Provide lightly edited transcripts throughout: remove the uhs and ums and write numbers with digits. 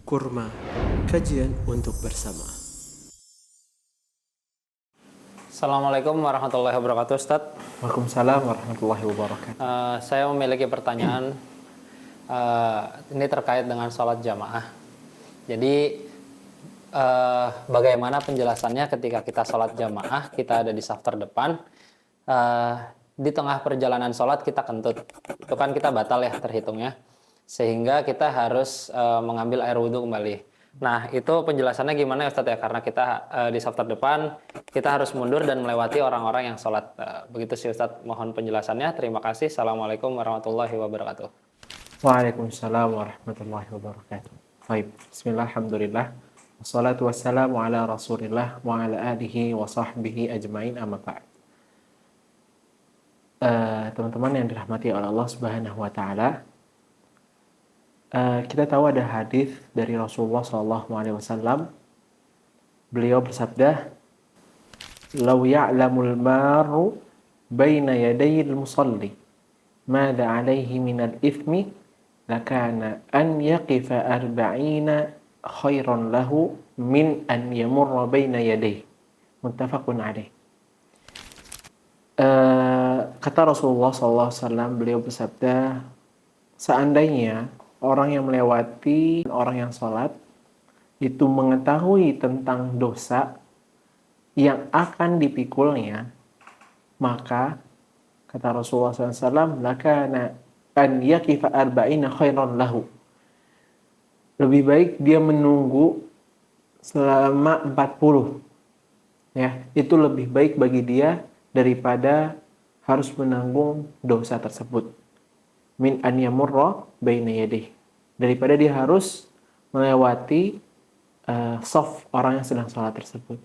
Kurma, kajian untuk bersama. Assalamualaikum warahmatullahi wabarakatuh, Ustadz. Waalaikumsalam warahmatullahi wabarakatuh. Saya memiliki pertanyaan ini terkait dengan sholat jamaah. Jadi bagaimana penjelasannya ketika kita sholat jamaah, kita ada di saf terdepan, di tengah perjalanan sholat kita kentut, itu kan kita batal ya terhitungnya, sehingga kita harus mengambil air wudhu kembali. Nah, itu penjelasannya gimana ya Ustadz ya? Karena kita di saf terdepan, kita harus mundur dan melewati orang-orang yang sholat. Begitu sih Ustadz, mohon penjelasannya. Terima kasih. Assalamualaikum warahmatullahi wabarakatuh. Waalaikumsalam warahmatullahi wabarakatuh. Baik, bismillah, alhamdulillah. Wassalatu wassalamu ala rasulillah wa ala alihi wa sahbihi ajmain amma ba'd. Teman-teman yang dirahmati oleh Allah Subhanahu wa taala, kita tahu ada hadis dari Rasulullah SAW. Beliau bersabda, "Lau ya'lamul maru baina yadayil musalli madza 'alaihi minal ithmi lakana an yaqifa arba'ina khairan lahu min an yamurra baina yadayhi." Muttafaqun 'alaih. Kata Rasulullah SAW, beliau bersabda, seandainya orang yang melewati orang yang sholat itu mengetahui tentang dosa yang akan dipikulnya, maka kata Rasulullah SAW, lakana an yaqifa arba'ina khairan lahu. Lebih baik dia menunggu selama 40. Ya, itu lebih baik bagi dia daripada harus menanggung dosa tersebut. Min an yamurra baina yadayhi, daripada dia harus melewati shaf orang yang sedang sholat tersebut.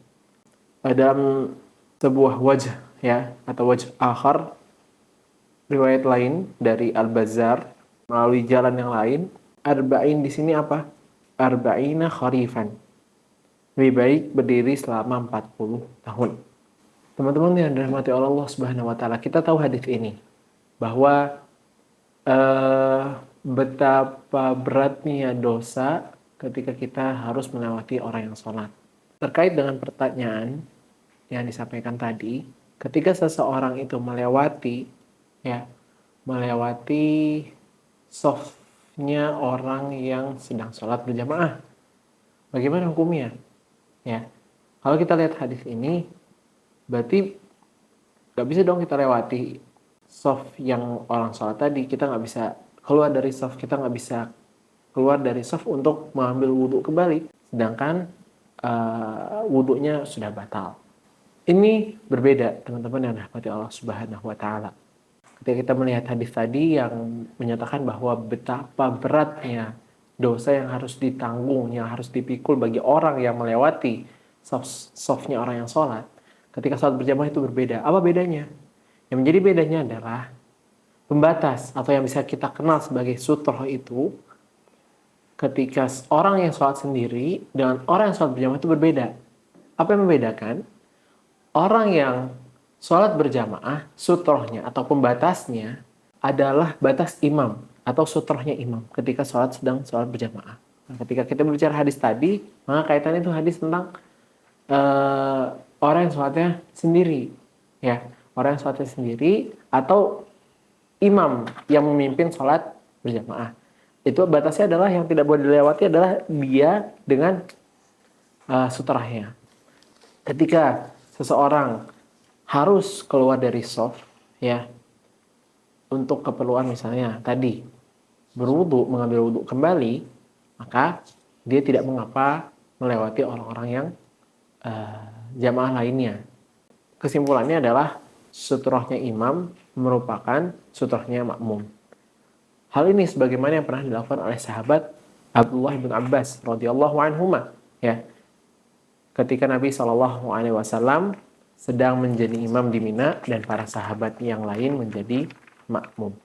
Dalam sebuah wajah ya, atau wajah akhar, riwayat lain dari Al-Bazzar melalui jalan yang lain, arba'in di sini apa? Arba'ina kharifan. Lebih baik berdiri selama 40 tahun. Teman-teman yang dirahmati Allah Subhanahu wa taala, kita tahu hadis ini bahwa betapa beratnya dosa ketika kita harus melewati orang yang sholat. Terkait dengan pertanyaan yang disampaikan tadi, ketika seseorang itu melewati shafnya orang yang sedang sholat berjamaah, bagaimana hukumnya? Ya, kalau kita lihat hadis ini, berarti nggak bisa dong kita lewati shaf yang orang sholat tadi. Kita nggak bisa keluar dari shaf, kita nggak bisa keluar dari shaf untuk mengambil wudhu kembali, sedangkan wudhunya sudah batal. Ini berbeda, teman-teman yang dirahmati Allah Subhanahu wa taala. Ketika kita melihat hadis tadi yang menyatakan bahwa betapa beratnya dosa yang harus ditanggung, yang harus dipikul bagi orang yang melewati shafnya orang yang sholat, ketika sholat berjamaah itu berbeda. Apa bedanya? Yang menjadi bedanya adalah pembatas atau yang bisa kita kenal sebagai sutroh itu, ketika orang yang sholat sendiri dengan orang yang sholat berjamaah itu berbeda. Apa yang membedakan? Orang yang sholat berjamaah, sutrohnya atau pembatasnya adalah batas imam atau sutrohnya imam ketika sedang sholat berjamaah. Nah, ketika kita berbicara hadis tadi, maka kaitannya itu hadis tentang orang yang sholatnya sendiri, ya, orang yang sholatnya sendiri atau imam yang memimpin sholat berjamaah. Itu batasnya adalah yang tidak boleh dilewati adalah dia dengan sutrahnya. Ketika seseorang harus keluar dari shaf, ya, untuk keperluan misalnya tadi berwudu, mengambil wudu kembali, maka dia tidak mengapa melewati orang-orang yang jamaah lainnya. Kesimpulannya adalah sutrohnya imam merupakan sutrohnya makmum. Hal ini sebagaimana yang pernah dilakukan oleh sahabat Abdullah bin Abbas radhiyallahu anhuma, ya. Ketika Nabi SAW sedang menjadi imam di Mina dan para sahabat yang lain menjadi makmum.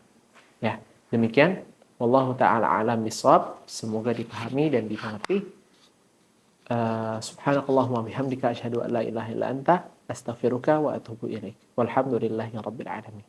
Ya, demikian. Wallahu ta'ala alam bisawab. Semoga dipahami dan dimengerti. Subhanakallahumma bihamdika asyhadu an la ilaha illa anta astaghfiruka wa atubu ilaik. Walhamdulillahi rabbil alamin.